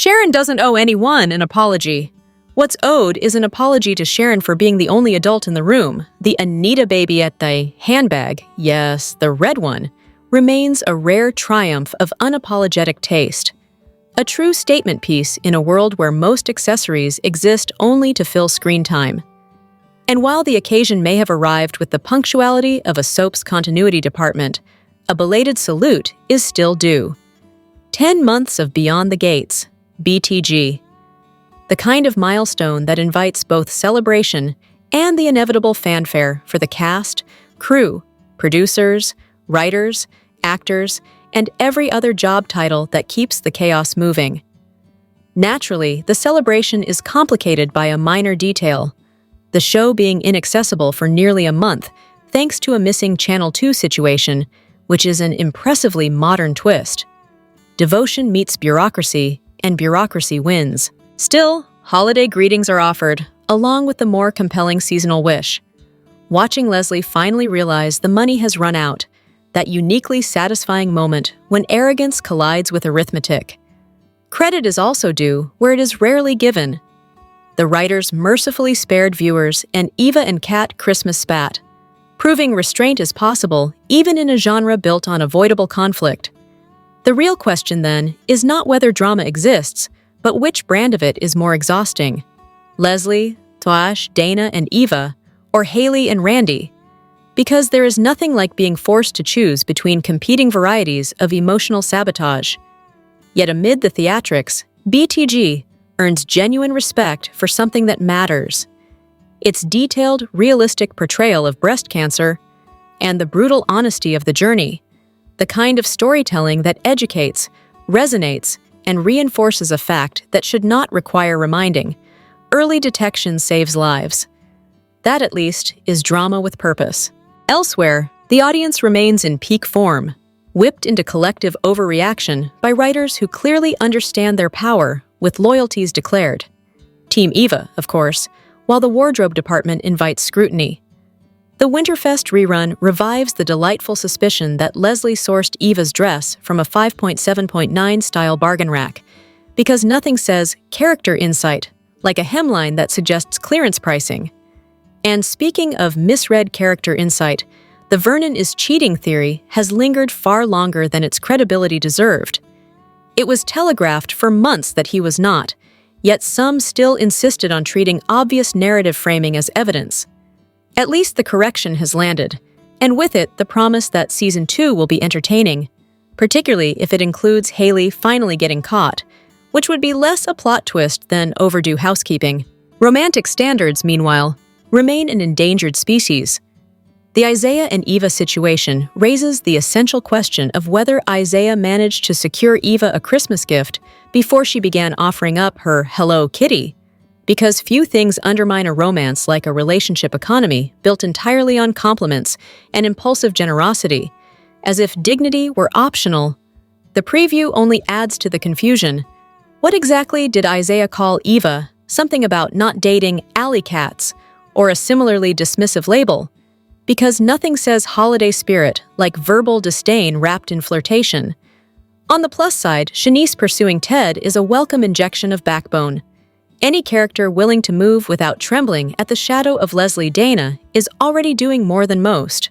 Sharon doesn't owe anyone an apology. What's owed is an apology to Sharon for being the only adult in the room. The Anita baby at the handbag, yes, the red one, remains a rare triumph of unapologetic taste. A true statement piece in a world where most accessories exist only to fill screen time. And while the occasion may have arrived with the punctuality of a soap's continuity department, a belated salute is still due. 10 months of Beyond the Gates, BTG. The kind of milestone that invites both celebration and the inevitable fanfare for the cast, crew, producers, writers, actors, and every other job title that keeps the chaos moving. Naturally, the celebration is complicated by a minor detail, the show being inaccessible for nearly a month thanks to a missing Channel 2 situation, which is an impressively modern twist. Devotion meets bureaucracy, and bureaucracy wins. Still, holiday greetings are offered, along with the more compelling seasonal wish. Watching Leslie finally realize the money has run out, that uniquely satisfying moment when arrogance collides with arithmetic. Credit is also due where it is rarely given. The writers mercifully spared viewers an Eva and Kat Christmas spat, proving restraint is possible even in a genre built on avoidable conflict. The real question, then, is not whether drama exists, but which brand of it is more exhausting. Leslie, Tosh, Dana, and Eva, or Haley and Randy? Because there is nothing like being forced to choose between competing varieties of emotional sabotage. Yet amid the theatrics, BTG earns genuine respect for something that matters. Its detailed, realistic portrayal of breast cancer and the brutal honesty of the journey, the kind of storytelling that educates, resonates, and reinforces a fact that should not require reminding. Early detection saves lives. That, at least, is drama with purpose. Elsewhere, the audience remains in peak form, whipped into collective overreaction by writers who clearly understand their power with loyalties declared. Team Eva, of course, while the wardrobe department invites scrutiny. The Winterfest rerun revives the delightful suspicion that Leslie sourced Eva's dress from a 5.7.9 style bargain rack, because nothing says character insight like a hemline that suggests clearance pricing. And speaking of misread character insight, the Vernon is cheating theory has lingered far longer than its credibility deserved. It was telegraphed for months that he was not, yet some still insisted on treating obvious narrative framing as evidence. At least the correction has landed, and with it the promise that Season 2 will be entertaining, particularly if it includes Haley finally getting caught, which would be less a plot twist than overdue housekeeping. Romantic standards, meanwhile, remain an endangered species. The Isaiah and Eva situation raises the essential question of whether Isaiah managed to secure Eva a Christmas gift before she began offering up her Hello Kitty, because few things undermine a romance like a relationship economy built entirely on compliments and impulsive generosity, as if dignity were optional. The preview only adds to the confusion. What exactly did Isaiah call Eva? Something about not dating alley cats, or a similarly dismissive label, because nothing says holiday spirit like verbal disdain wrapped in flirtation. On the plus side, Shanice pursuing Ted is a welcome injection of backbone. Any character willing to move without trembling at the shadow of Leslie Dana is already doing more than most.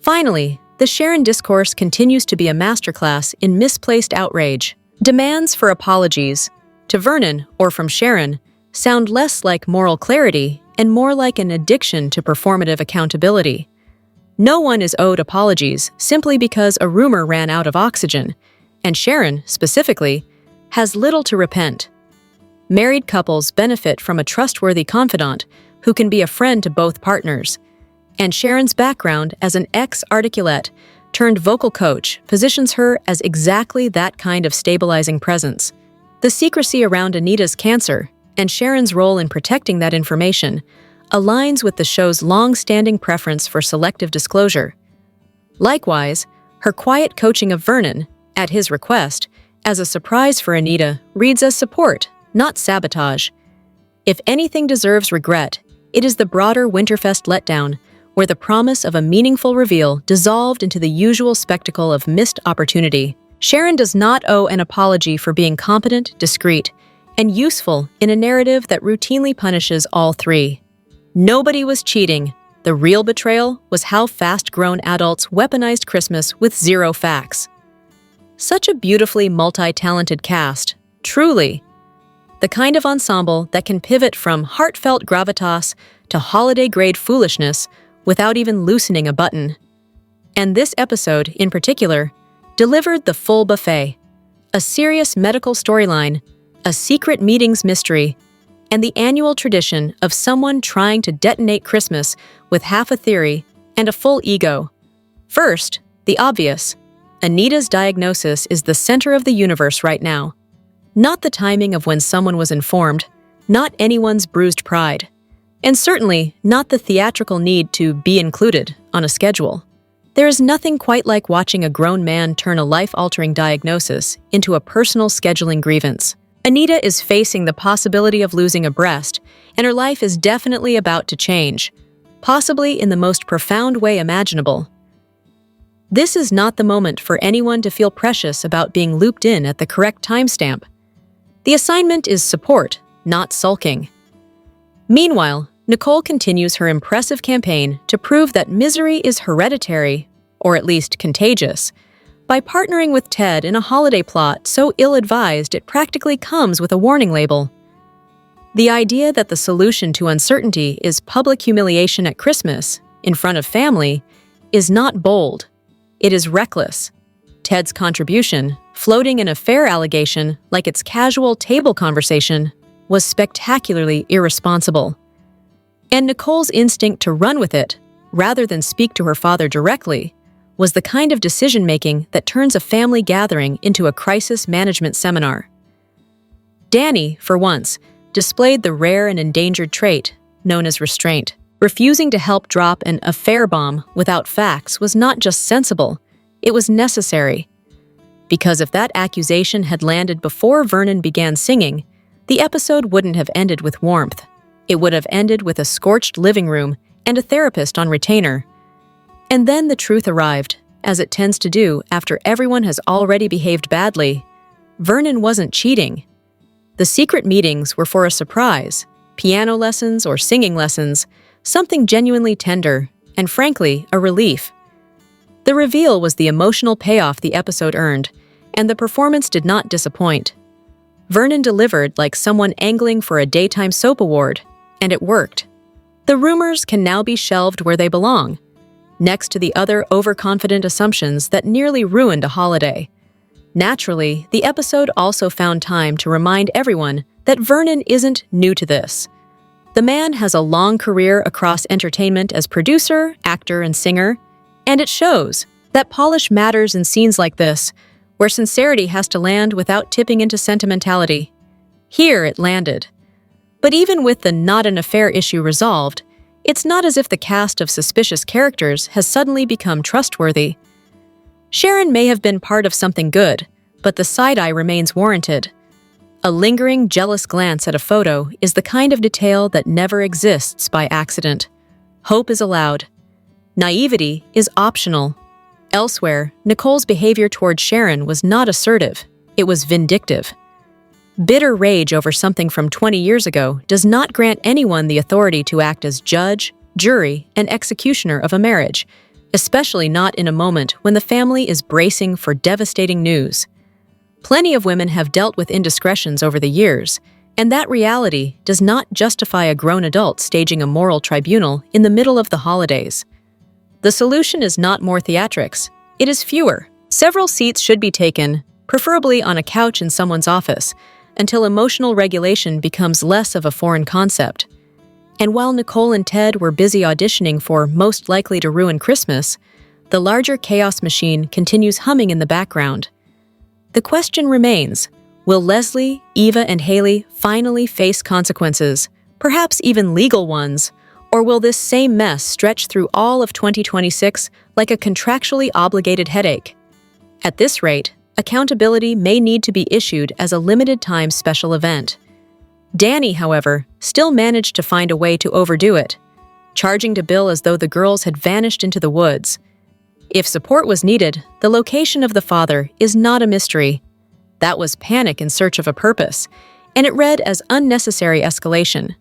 Finally, the Sharon discourse continues to be a masterclass in misplaced outrage. Demands for apologies, to Vernon or from Sharon, sound less like moral clarity and more like an addiction to performative accountability. No one is owed apologies simply because a rumor ran out of oxygen, and Sharon, specifically, has little to repent. Married couples benefit from a trustworthy confidant who can be a friend to both partners, and Sharon's background as an ex-articulate turned vocal coach positions her as exactly that kind of stabilizing presence. The secrecy around Anita's cancer and Sharon's role in protecting that information aligns with the show's long-standing preference for selective disclosure. Likewise, her quiet coaching of Vernon, at his request, as a surprise for Anita, reads as support, not sabotage. If anything deserves regret, it is the broader Winterfest letdown, where the promise of a meaningful reveal dissolved into the usual spectacle of missed opportunity. Sharon does not owe an apology for being competent, discreet, and useful in a narrative that routinely punishes all three. Nobody was cheating. The real betrayal was how fast-grown adults weaponized Christmas with zero facts. Such a beautifully multi-talented cast, truly. The kind of ensemble that can pivot from heartfelt gravitas to holiday-grade foolishness without even loosening a button. And this episode, in particular, delivered the full buffet. A serious medical storyline, a secret meetings mystery, and the annual tradition of someone trying to detonate Christmas with half a theory and a full ego. First, the obvious. Anita's diagnosis is the center of the universe right now. Not the timing of when someone was informed, not anyone's bruised pride, and certainly not the theatrical need to be included on a schedule. There is nothing quite like watching a grown man turn a life-altering diagnosis into a personal scheduling grievance. Anita is facing the possibility of losing a breast, and her life is definitely about to change, possibly in the most profound way imaginable. This is not the moment for anyone to feel precious about being looped in at the correct timestamp. The assignment is support, not sulking. Meanwhile, Nicole continues her impressive campaign to prove that misery is hereditary, or at least contagious, by partnering with Ted in a holiday plot so ill-advised it practically comes with a warning label. The idea that the solution to uncertainty is public humiliation at Christmas, in front of family, is not bold. It is reckless. Ted's contribution, floating an affair allegation like it's casual table conversation, was spectacularly irresponsible. And Nicole's instinct to run with it, rather than speak to her father directly, was the kind of decision-making that turns a family gathering into a crisis management seminar. Danny, for once, displayed the rare and endangered trait known as restraint. Refusing to help drop an affair bomb without facts was not just sensible, it was necessary. Because if that accusation had landed before Vernon began singing, the episode wouldn't have ended with warmth. It would have ended with a scorched living room and a therapist on retainer. And then the truth arrived, as it tends to do after everyone has already behaved badly. Vernon wasn't cheating. The secret meetings were for a surprise, piano lessons or singing lessons, something genuinely tender, and frankly, a relief. The reveal was the emotional payoff the episode earned, and the performance did not disappoint. Vernon delivered like someone angling for a daytime soap award, and it worked. The rumors can now be shelved where they belong, next to the other overconfident assumptions that nearly ruined a holiday. Naturally, the episode also found time to remind everyone that Vernon isn't new to this. The man has a long career across entertainment as producer, actor, and singer, and it shows that polish matters in scenes like this, where sincerity has to land without tipping into sentimentality. Here it landed. But even with the not an affair issue resolved, it's not as if the cast of suspicious characters has suddenly become trustworthy. Sharon may have been part of something good, but the side-eye remains warranted. A lingering, jealous glance at a photo is the kind of detail that never exists by accident. Hope is allowed. Naivety is optional. Elsewhere, Nicole's behavior toward Sharon was not assertive, it was vindictive. Bitter rage over something from 20 years ago does not grant anyone the authority to act as judge, jury, and executioner of a marriage, especially not in a moment when the family is bracing for devastating news. Plenty of women have dealt with indiscretions over the years, and that reality does not justify a grown adult staging a moral tribunal in the middle of the holidays. The solution is not more theatrics, it is fewer. Several seats should be taken, preferably on a couch in someone's office, until emotional regulation becomes less of a foreign concept. And while Nicole and Ted were busy auditioning for Most Likely to Ruin Christmas, the larger chaos machine continues humming in the background. The question remains, will Leslie, Eva, and Haley finally face consequences, perhaps even legal ones, or will this same mess stretch through all of 2026 like a contractually obligated headache? At this rate, accountability may need to be issued as a limited-time special event. Danny, however, still managed to find a way to overdo it, charging to Bill as though the girls had vanished into the woods. If support was needed, the location of the father is not a mystery. That was panic in search of a purpose, and it read as unnecessary escalation.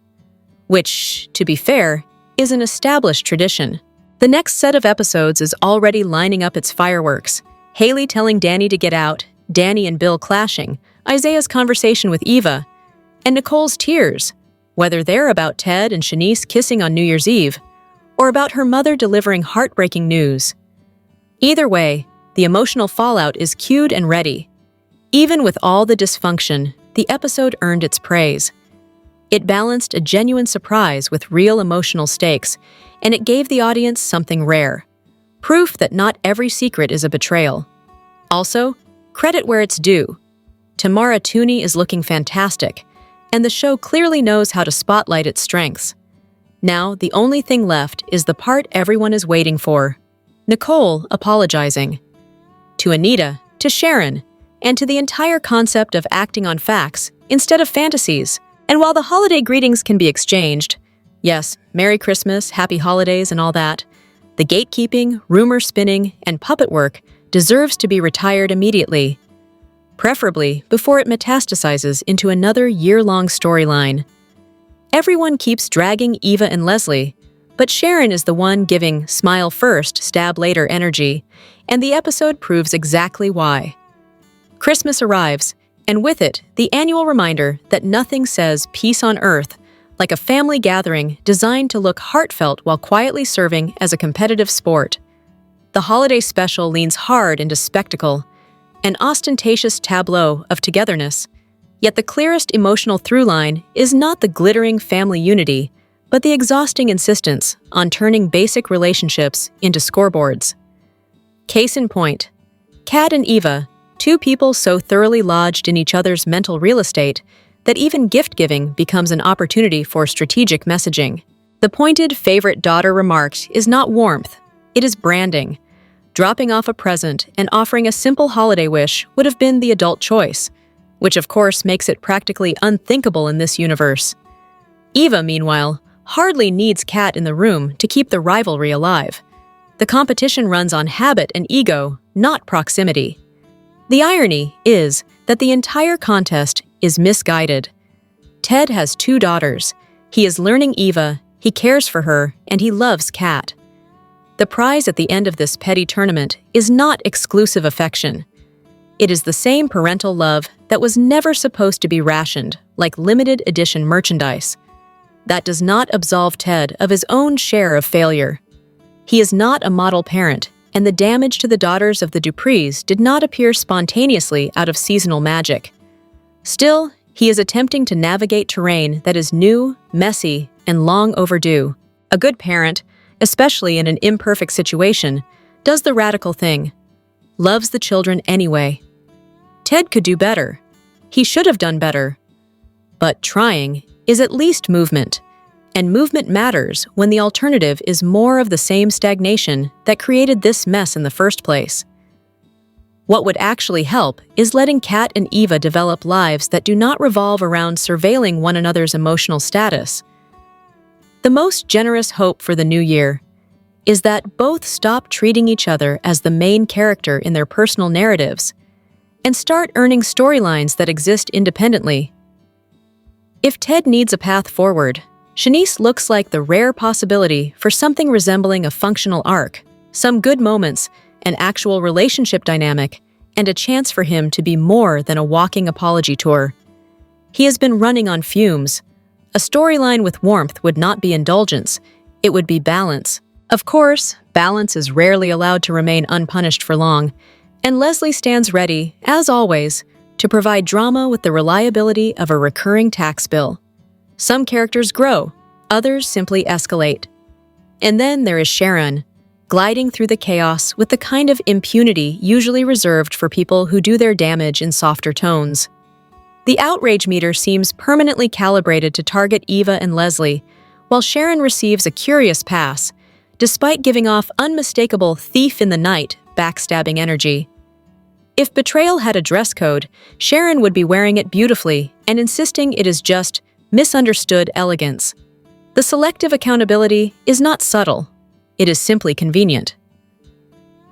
Which, to be fair, is an established tradition. The next set of episodes is already lining up its fireworks. Haley telling Danny to get out, Danny and Bill clashing, Isaiah's conversation with Eva, and Nicole's tears, whether they're about Ted and Shanice kissing on New Year's Eve, or about her mother delivering heartbreaking news. Either way, the emotional fallout is cued and ready. Even with all the dysfunction, the episode earned its praise. It balanced a genuine surprise with real emotional stakes, and it gave the audience something rare. Proof that not every secret is a betrayal. Also, credit where it's due. Tamara Tooney is looking fantastic, and the show clearly knows how to spotlight its strengths. Now, the only thing left is the part everyone is waiting for. Nicole apologizing. To Anita, to Sharon, and to the entire concept of acting on facts instead of fantasies. And while the holiday greetings can be exchanged, yes, Merry Christmas, Happy Holidays, and all that, the gatekeeping, rumor spinning, and puppet work deserves to be retired immediately, preferably before it metastasizes into another year-long storyline. Everyone keeps dragging Eva and Leslie, but Sharon is the one giving smile first, stab later energy, and the episode proves exactly why. Christmas arrives, and with it, the annual reminder that nothing says peace on earth like a family gathering designed to look heartfelt while quietly serving as a competitive sport. The holiday special leans hard into spectacle, an ostentatious tableau of togetherness, yet the clearest emotional through-line is not the glittering family unity, but the exhausting insistence on turning basic relationships into scoreboards. Case in point, Kat and Eva, two people so thoroughly lodged in each other's mental real estate that even gift-giving becomes an opportunity for strategic messaging. The pointed favorite daughter remarked is not warmth, it is branding. Dropping off a present and offering a simple holiday wish would have been the adult choice, which of course makes it practically unthinkable in this universe. Eva, meanwhile, hardly needs Kat in the room to keep the rivalry alive. The competition runs on habit and ego, not proximity. The irony is that the entire contest is misguided. Ted has two daughters. He is learning Eva, he cares for her, and he loves Kat. The prize at the end of this petty tournament is not exclusive affection. It is the same parental love that was never supposed to be rationed, like limited edition merchandise. That does not absolve Ted of his own share of failure. He is not a model parent, and the damage to the daughters of the Duprees did not appear spontaneously out of seasonal magic. Still, he is attempting to navigate terrain that is new, messy, and long overdue. A good parent, especially in an imperfect situation, does the radical thing, loves the children anyway. Ted could do better. He should have done better. But trying is at least movement, and movement matters when the alternative is more of the same stagnation that created this mess in the first place. What would actually help is letting Kat and Eva develop lives that do not revolve around surveilling one another's emotional status. The most generous hope for the new year is that both stop treating each other as the main character in their personal narratives and start earning storylines that exist independently. If Ted needs a path forward, Shanice looks like the rare possibility for something resembling a functional arc, some good moments, an actual relationship dynamic, and a chance for him to be more than a walking apology tour. He has been running on fumes. A storyline with warmth would not be indulgence, it would be balance. Of course, balance is rarely allowed to remain unpunished for long, and Leslie stands ready, as always, to provide drama with the reliability of a recurring tax bill. Some characters grow, others simply escalate. And then there is Sharon, gliding through the chaos with the kind of impunity usually reserved for people who do their damage in softer tones. The outrage meter seems permanently calibrated to target Eva and Leslie, while Sharon receives a curious pass, despite giving off unmistakable thief-in-the-night backstabbing energy. If betrayal had a dress code, Sharon would be wearing it beautifully and insisting it is just misunderstood elegance. The selective accountability is not subtle. It is simply convenient.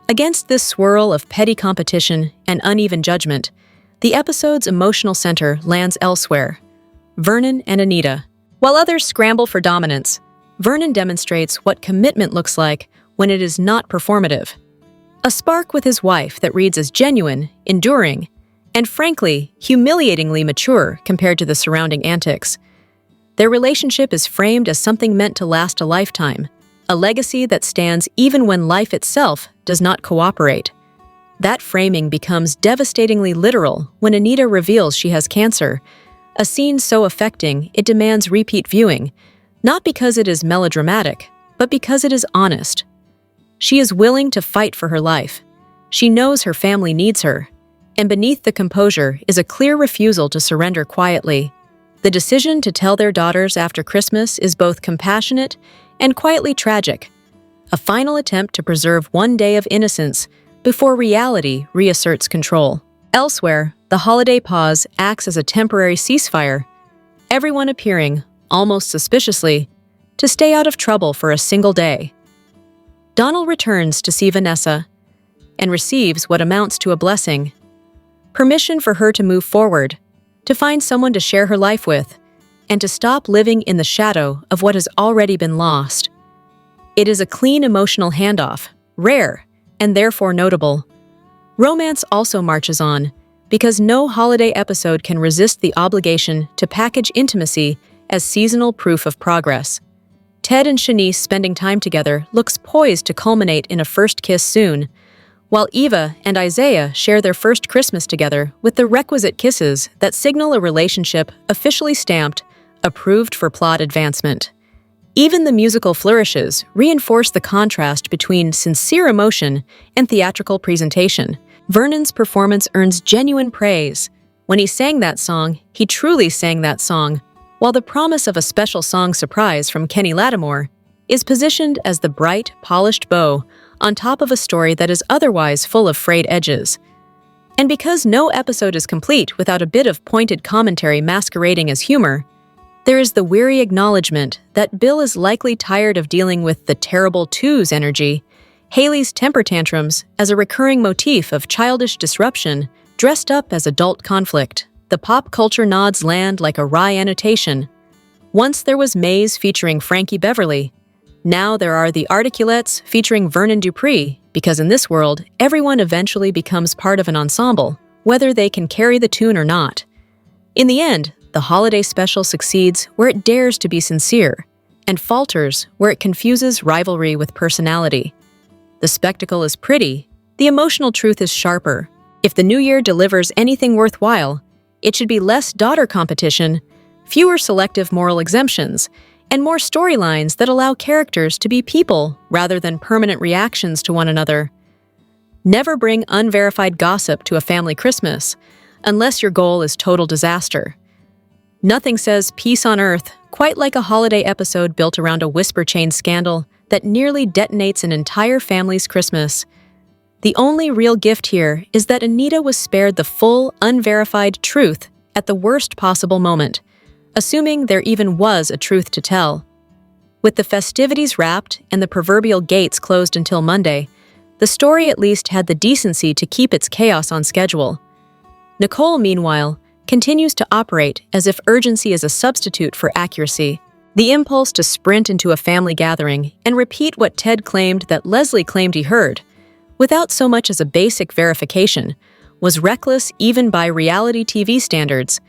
Against this swirl of petty competition and uneven judgment, the episode's emotional center lands elsewhere: Vernon and Anita. While others scramble for dominance, Vernon demonstrates what commitment looks like when it is not performative. A spark with his wife that reads as genuine, enduring, and frankly, humiliatingly mature compared to the surrounding antics. Their relationship is framed as something meant to last a lifetime, a legacy that stands even when life itself does not cooperate. That framing becomes devastatingly literal when Anita reveals she has cancer, a scene so affecting it demands repeat viewing, not because it is melodramatic, but because it is honest. She is willing to fight for her life. She knows her family needs her, and beneath the composure is a clear refusal to surrender quietly. The decision to tell their daughters after Christmas is both compassionate and quietly tragic, a final attempt to preserve one day of innocence before reality reasserts control. Elsewhere, the holiday pause acts as a temporary ceasefire, everyone appearing, almost suspiciously, to stay out of trouble for a single day. Donald returns to see Vanessa and receives what amounts to a blessing: permission for her to move forward, to find someone to share her life with, and to stop living in the shadow of what has already been lost. It is a clean emotional handoff, rare, and therefore notable. Romance also marches on, because no holiday episode can resist the obligation to package intimacy as seasonal proof of progress. Ted and Shanice spending time together looks poised to culminate in a first kiss soon, while Eva and Isaiah share their first Christmas together with the requisite kisses that signal a relationship officially stamped, approved for plot advancement. Even the musical flourishes reinforce the contrast between sincere emotion and theatrical presentation. Vernon's performance earns genuine praise. When he sang that song, he truly sang that song, while the promise of a special song surprise from Kenny Lattimore is positioned as the bright, polished bow on top of a story that is otherwise full of frayed edges. And because no episode is complete without a bit of pointed commentary masquerading as humor, there is the weary acknowledgement that Bill is likely tired of dealing with the terrible twos energy, Haley's temper tantrums as a recurring motif of childish disruption dressed up as adult conflict. The pop culture nods land like a wry annotation. Once there was Maze featuring Frankie Beverly. Now there are the Articulettes featuring Vernon Dupree, because in this world, everyone eventually becomes part of an ensemble, whether they can carry the tune or not. In the end, the holiday special succeeds where it dares to be sincere, and falters where it confuses rivalry with personality. The spectacle is pretty, the emotional truth is sharper. If the new year delivers anything worthwhile, it should be less daughter competition, fewer selective moral exemptions, and more storylines that allow characters to be people rather than permanent reactions to one another. Never bring unverified gossip to a family Christmas, unless your goal is total disaster. Nothing says peace on earth quite like a holiday episode built around a whisper chain scandal that nearly detonates an entire family's Christmas. The only real gift here is that Anita was spared the full, unverified truth at the worst possible moment, assuming there even was a truth to tell. With the festivities wrapped and the proverbial gates closed until Monday, the story at least had the decency to keep its chaos on schedule. Nicole, meanwhile, continues to operate as if urgency is a substitute for accuracy. The impulse to sprint into a family gathering and repeat what Ted claimed that Leslie claimed he heard, without so much as a basic verification, was reckless even by reality TV standards.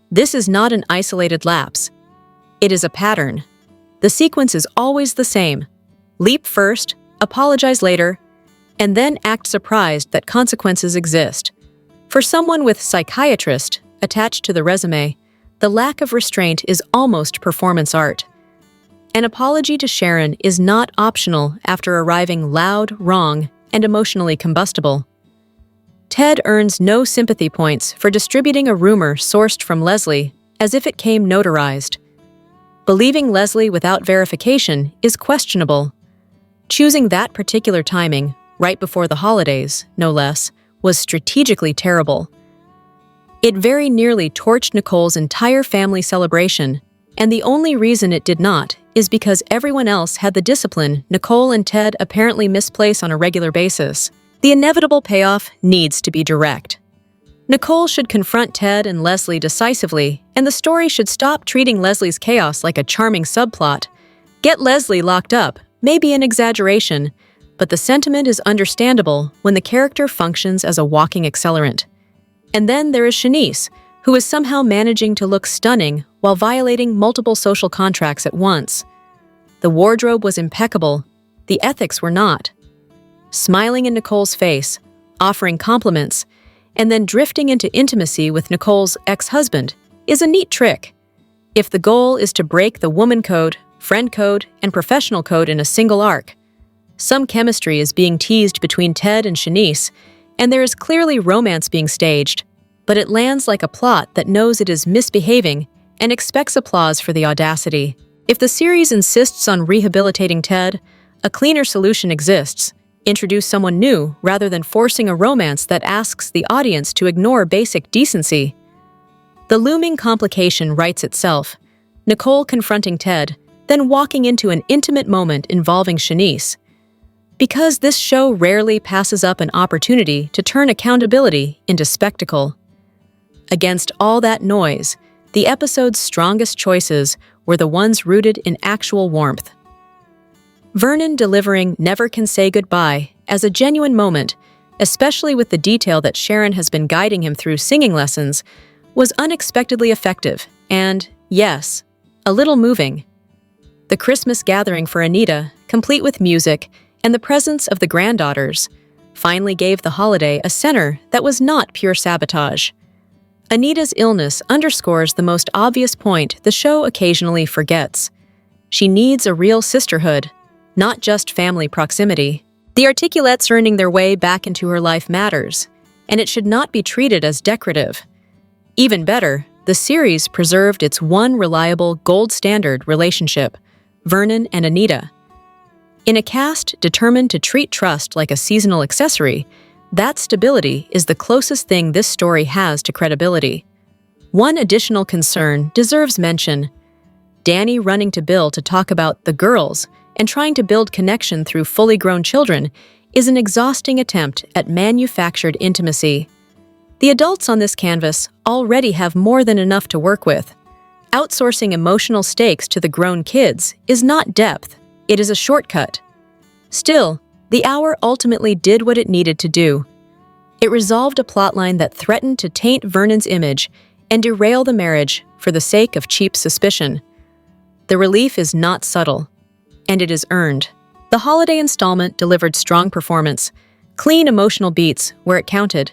This is not an isolated lapse. It is a pattern. The sequence is always the same. Leap first, apologize later, and then act surprised that consequences exist. For someone with psychiatrist attached to the resume, the lack of restraint is almost performance art. An apology to Sharon is not optional after arriving loud, wrong, and emotionally combustible. Ted earns no sympathy points for distributing a rumor sourced from Leslie as if it came notarized. Believing Leslie without verification is questionable. Choosing that particular timing, right before the holidays, no less, was strategically terrible. It very nearly torched Nicole's entire family celebration, and the only reason it did not is because everyone else had the discipline Nicole and Ted apparently misplace on a regular basis. The inevitable payoff needs to be direct. Nicole should confront Ted and Leslie decisively, and the story should stop treating Leslie's chaos like a charming subplot. Get Leslie locked up may be an exaggeration, but the sentiment is understandable when the character functions as a walking accelerant. And then there is Shanice, who is somehow managing to look stunning while violating multiple social contracts at once. The wardrobe was impeccable, the ethics were not. Smiling in Nicole's face, offering compliments, and then drifting into intimacy with Nicole's ex-husband is a neat trick. If the goal is to break the woman code, friend code, and professional code in a single arc, some chemistry is being teased between Ted and Shanice, and there is clearly romance being staged, but it lands like a plot that knows it is misbehaving and expects applause for the audacity. If the series insists on rehabilitating Ted, a cleaner solution exists. Introduce someone new rather than forcing a romance that asks the audience to ignore basic decency. The looming complication writes itself. Nicole confronting Ted, then walking into an intimate moment involving Shanice. Because this show rarely passes up an opportunity to turn accountability into spectacle. Against all that noise, the episode's strongest choices were the ones rooted in actual warmth. Vernon delivering Never Can Say Goodbye as a genuine moment, especially with the detail that Sharon has been guiding him through singing lessons, was unexpectedly effective and, yes, a little moving. The Christmas gathering for Anita, complete with music and the presence of the granddaughters, finally gave the holiday a center that was not pure sabotage. Anita's illness underscores the most obvious point the show occasionally forgets. She needs a real sisterhood, not just family proximity. The articulates earning their way back into her life matters, and it should not be treated as decorative. Even better, the series preserved its one reliable gold standard relationship, Vernon and Anita. In a cast determined to treat trust like a seasonal accessory, that stability is the closest thing this story has to credibility. One additional concern deserves mention. Danny running to Bill to talk about the girls and trying to build connection through fully grown children is an exhausting attempt at manufactured intimacy. The adults on this canvas already have more than enough to work with. Outsourcing emotional stakes to the grown kids is not depth, it is a shortcut. Still, the hour ultimately did what it needed to do. It resolved a plotline that threatened to taint Vernon's image and derail the marriage for the sake of cheap suspicion. The relief is not subtle, and it is earned. The holiday installment delivered strong performance, clean emotional beats where it counted,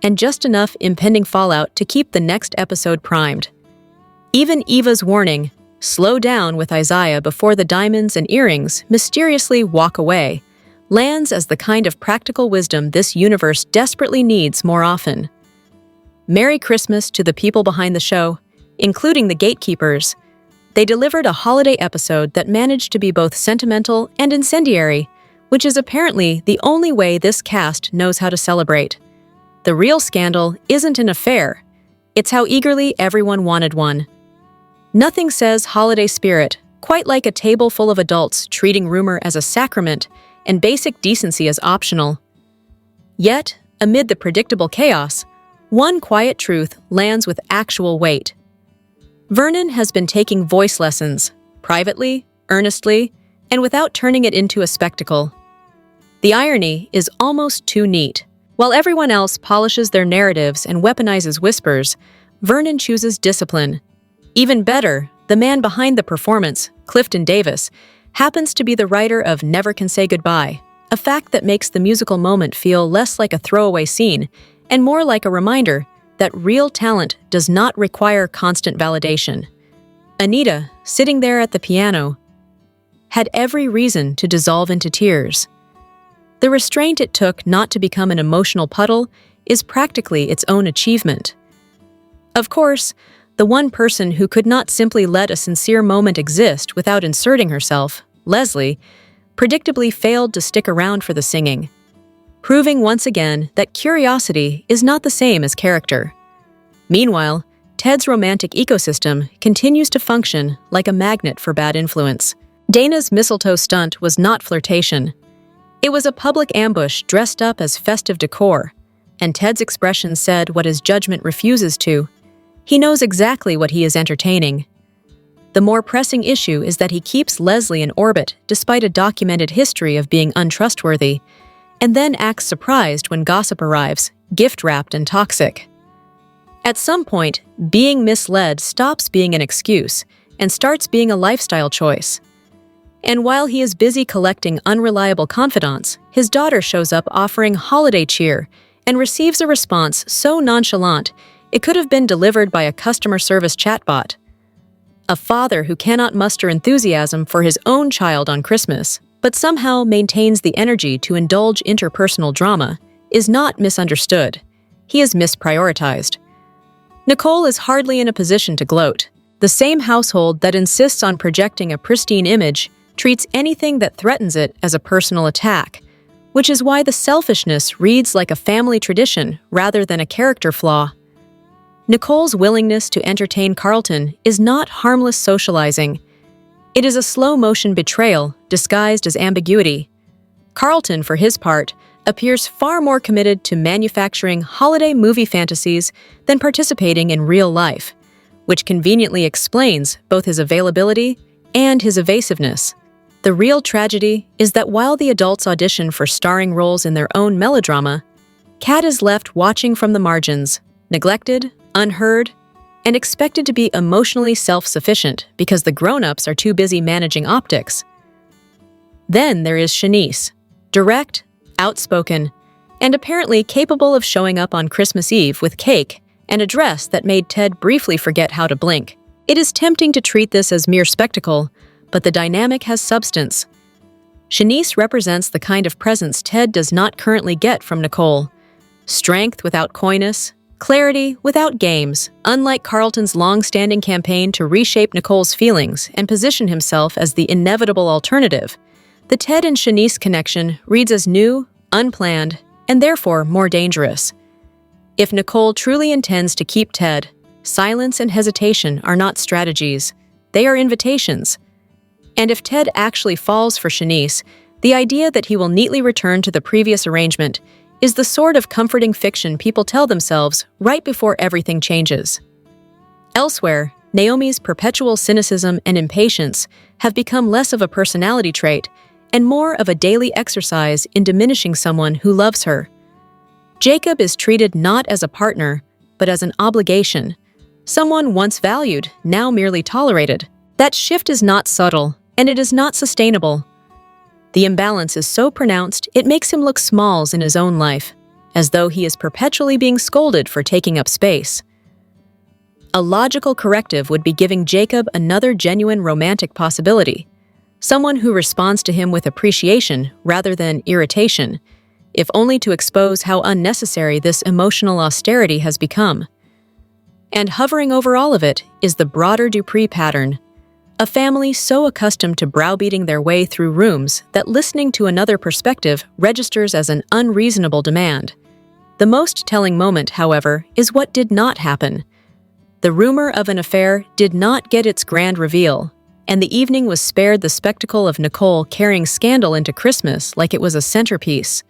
and just enough impending fallout to keep the next episode primed. Even Eva's warning, "Slow down with Isaiah before the diamonds and earrings mysteriously walk away," lands as the kind of practical wisdom this universe desperately needs more often. Merry Christmas to the people behind the show, including the gatekeepers. They delivered a holiday episode that managed to be both sentimental and incendiary, which is apparently the only way this cast knows how to celebrate. The real scandal isn't an affair, it's how eagerly everyone wanted one. Nothing says holiday spirit quite like a table full of adults treating rumor as a sacrament and basic decency as optional. Yet, amid the predictable chaos, one quiet truth lands with actual weight. Vernon has been taking voice lessons, privately, earnestly, and without turning it into a spectacle. The irony is almost too neat. While everyone else polishes their narratives and weaponizes whispers, Vernon chooses discipline. Even better, the man behind the performance, Clifton Davis, happens to be the writer of Never Can Say Goodbye, a fact that makes the musical moment feel less like a throwaway scene and more like a reminder that real talent does not require constant validation. Anita, sitting there at the piano, had every reason to dissolve into tears. The restraint it took not to become an emotional puddle is practically its own achievement. Of course, the one person who could not simply let a sincere moment exist without inserting herself, Leslie, predictably failed to stick around for the singing, proving once again that curiosity is not the same as character. Meanwhile, Ted's romantic ecosystem continues to function like a magnet for bad influence. Dana's mistletoe stunt was not flirtation. It was a public ambush dressed up as festive decor, and Ted's expression said what his judgment refuses to. He knows exactly what he is entertaining. The more pressing issue is that he keeps Leslie in orbit despite a documented history of being untrustworthy, and then acts surprised when gossip arrives, gift-wrapped and toxic. At some point, being misled stops being an excuse and starts being a lifestyle choice. And while he is busy collecting unreliable confidants, his daughter shows up offering holiday cheer and receives a response so nonchalant it could have been delivered by a customer service chatbot. A father who cannot muster enthusiasm for his own child on Christmas, but somehow maintains the energy to indulge interpersonal drama, is not misunderstood. He is misprioritized. Nicole is hardly in a position to gloat. The same household that insists on projecting a pristine image treats anything that threatens it as a personal attack, which is why the selfishness reads like a family tradition rather than a character flaw. Nicole's willingness to entertain Carlton is not harmless socializing. It is a slow-motion betrayal disguised as ambiguity. Carlton, for his part, appears far more committed to manufacturing holiday movie fantasies than participating in real life, which conveniently explains both his availability and his evasiveness. The real tragedy is that while the adults audition for starring roles in their own melodrama, Kat is left watching from the margins, neglected, unheard, and expected to be emotionally self-sufficient because the grown-ups are too busy managing optics. Then there is Shanice, direct, outspoken, and apparently capable of showing up on Christmas Eve with cake and a dress that made Ted briefly forget how to blink. It is tempting to treat this as mere spectacle, but the dynamic has substance. Shanice represents the kind of presence Ted does not currently get from Nicole. Strength without coyness, clarity without games, unlike Carlton's long-standing campaign to reshape Nicole's feelings and position himself as the inevitable alternative. The Ted and Shanice connection reads as new, unplanned, and therefore more dangerous. If Nicole truly intends to keep Ted, silence and hesitation are not strategies, they are invitations. And if Ted actually falls for Shanice, the idea that he will neatly return to the previous arrangement is the sort of comforting fiction people tell themselves right before everything changes. Elsewhere, Naomi's perpetual cynicism and impatience have become less of a personality trait and more of a daily exercise in diminishing someone who loves her. Jacob is treated not as a partner, but as an obligation. Someone once valued, now merely tolerated. That shift is not subtle, and it is not sustainable. The imbalance is so pronounced it makes him look smalls in his own life, as though he is perpetually being scolded for taking up space. A logical corrective would be giving Jacob another genuine romantic possibility, someone who responds to him with appreciation rather than irritation, if only to expose how unnecessary this emotional austerity has become. And hovering over all of it is the broader Dupree pattern, a family so accustomed to browbeating their way through rooms that listening to another perspective registers as an unreasonable demand. The most telling moment, however, is what did not happen. The rumor of an affair did not get its grand reveal, and the evening was spared the spectacle of Nicole carrying scandal into Christmas like it was a centerpiece.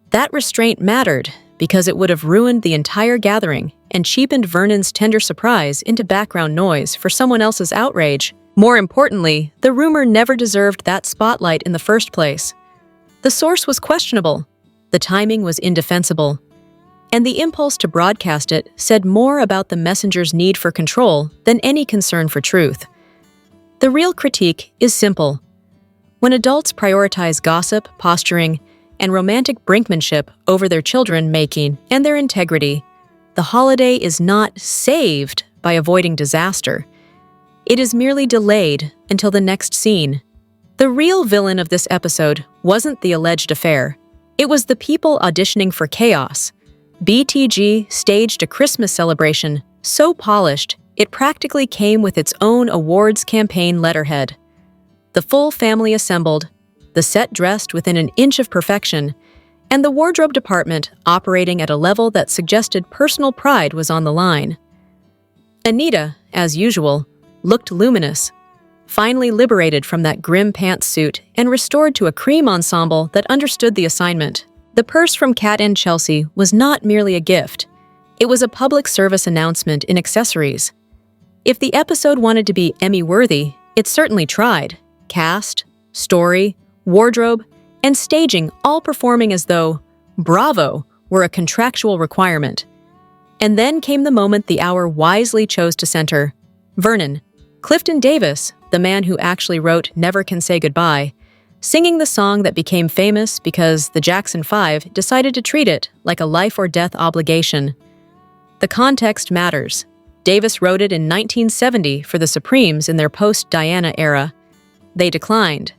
That restraint mattered because it would have ruined the entire gathering and cheapened Vernon's tender surprise into background noise for someone else's outrage. More importantly, the rumor never deserved that spotlight in the first place. The source was questionable, the timing was indefensible, and the impulse to broadcast it said more about the messenger's need for control than any concern for truth. The real critique is simple. When adults prioritize gossip, posturing, and romantic brinkmanship over their children making and their integrity, the holiday is not saved by avoiding disaster. It is merely delayed until the next scene. The real villain of this episode wasn't the alleged affair. It was the people auditioning for chaos. BTG staged a Christmas celebration so polished it practically came with its own awards campaign letterhead. The full family assembled, the set dressed within an inch of perfection, and the wardrobe department operating at a level that suggested personal pride was on the line. Anita, as usual, looked luminous, finally liberated from that grim pantsuit and restored to a cream ensemble that understood the assignment. The purse from Kat and Chelsea was not merely a gift. It was a public service announcement in accessories. If the episode wanted to be Emmy-worthy, it certainly tried. Cast, story, wardrobe, and staging all performing as though "Bravo" were a contractual requirement. And then came the moment the hour wisely chose to center. Vernon, Clifton Davis, the man who actually wrote Never Can Say Goodbye, singing the song that became famous because the Jackson 5 decided to treat it like a life-or-death obligation. The context matters. Davis wrote it in 1970 for the Supremes in their post-Diana era. They declined.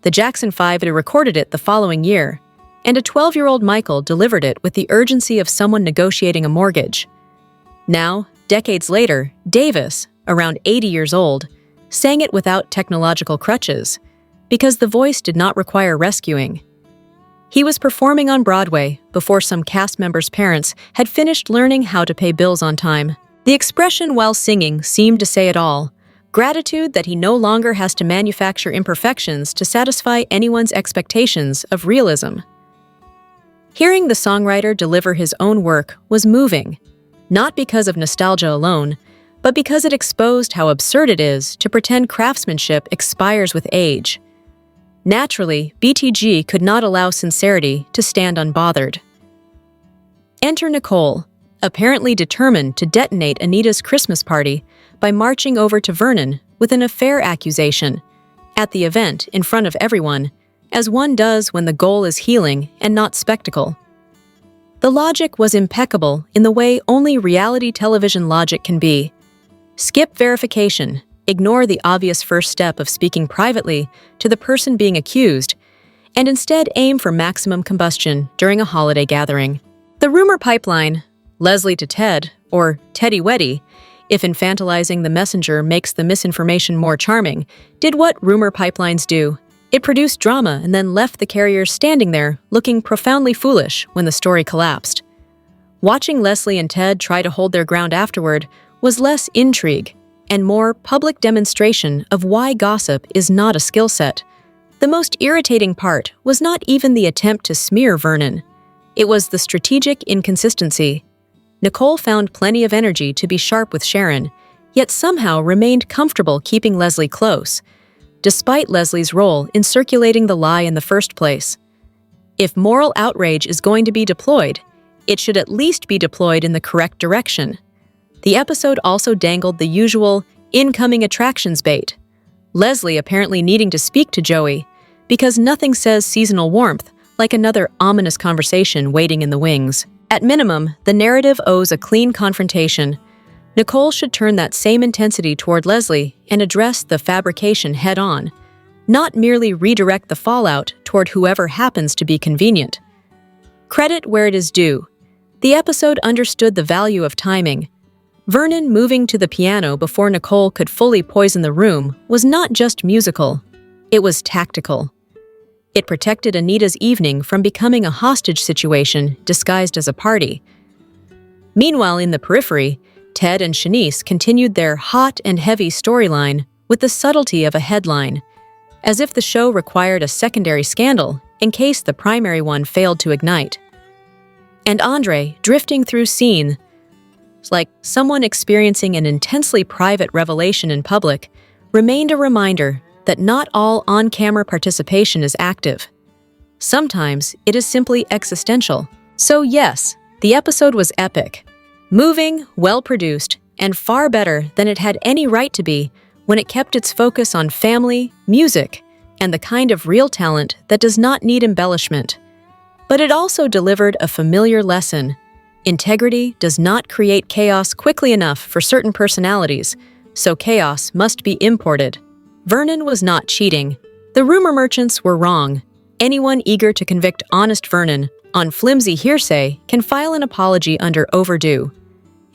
The Jackson 5 had recorded it the following year, and a 12-year-old Michael delivered it with the urgency of someone negotiating a mortgage. Now, decades later, Davis, around 80 years old, sang it without technological crutches, because the voice did not require rescuing. He was performing on Broadway before some cast members' parents had finished learning how to pay bills on time. The expression while singing seemed to say it all: gratitude that he no longer has to manufacture imperfections to satisfy anyone's expectations of realism. Hearing the songwriter deliver his own work was moving, not because of nostalgia alone, but because it exposed how absurd it is to pretend craftsmanship expires with age. Naturally, BTG could not allow Sincerity to stand unbothered. Enter Nicole, apparently determined to detonate Anita's Christmas party by marching over to Vernon with an affair accusation, at the event in front of everyone, as one does when the goal is healing and not spectacle. The logic was impeccable in the way only reality television logic can be. Skip verification, ignore the obvious first step of speaking privately to the person being accused, and instead aim for maximum combustion during a holiday gathering. The rumor pipeline, Leslie to Ted, or Teddy Weddy, if infantilizing the messenger makes the misinformation more charming, did what rumor pipelines do. It produced drama and then left the carriers standing there, looking profoundly foolish when the story collapsed. Watching Leslie and Ted try to hold their ground afterward was less intrigue and more public demonstration of why gossip is not a skill set. The most irritating part was not even the attempt to smear Vernon. It was the strategic inconsistency. Nicole found plenty of energy to be sharp with Sharon, yet somehow remained comfortable keeping Leslie close, despite Leslie's role in circulating the lie in the first place. If moral outrage is going to be deployed, it should at least be deployed in the correct direction. The episode also dangled the usual incoming attractions bait, Leslie apparently needing to speak to Joey, because nothing says seasonal warmth like another ominous conversation waiting in the wings. At minimum, the narrative owes a clean confrontation. Nicole should turn that same intensity toward Leslie and address the fabrication head-on, not merely redirect the fallout toward whoever happens to be convenient. Credit where it is due. The episode understood the value of timing. Vernon moving to the piano before Nicole could fully poison the room was not just musical, it was tactical. It protected Anita's evening from becoming a hostage situation disguised as a party. Meanwhile, in the periphery, Ted and Shanice continued their hot and heavy storyline with the subtlety of a headline, as if the show required a secondary scandal in case the primary one failed to ignite. And Andre, drifting through scenes like someone experiencing an intensely private revelation in public, remained a reminder that not all on-camera participation is active. Sometimes it is simply existential. So yes, the episode was epic, moving, well-produced, and far better than it had any right to be when it kept its focus on family, music, and the kind of real talent that does not need embellishment. But it also delivered a familiar lesson. Integrity does not create chaos quickly enough for certain personalities, so chaos must be imported. Vernon was not cheating. The rumor merchants were wrong. Anyone eager to convict honest Vernon on flimsy hearsay can file an apology under overdue.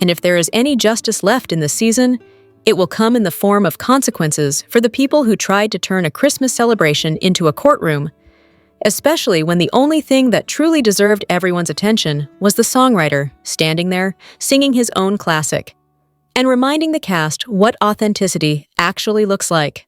And if there is any justice left in this season, it will come in the form of consequences for the people who tried to turn a Christmas celebration into a courtroom, especially when the only thing that truly deserved everyone's attention was the songwriter standing there singing his own classic. and reminding the cast what authenticity actually looks like.